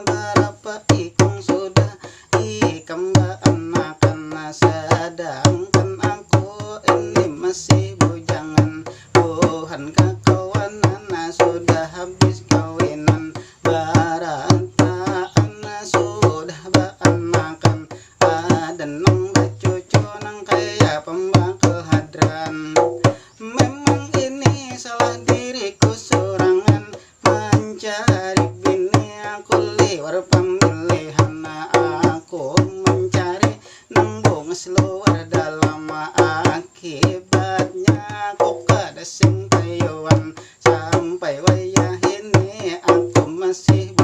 berapa ikung sudah ikam anak sedangkan aku ini masih bujangan. Tuhan kekawanan sudah habis kawinan, barataan sudah beanakan, ada nang cucu nang kaya pembakal hadran. Memang ini salah diriku sorangan, mencari bini aku liwar pemilihan. Aku mencari nembung seluar dalam, akibatnya aku kada sing tayuan. Sampai wayah ini aku masih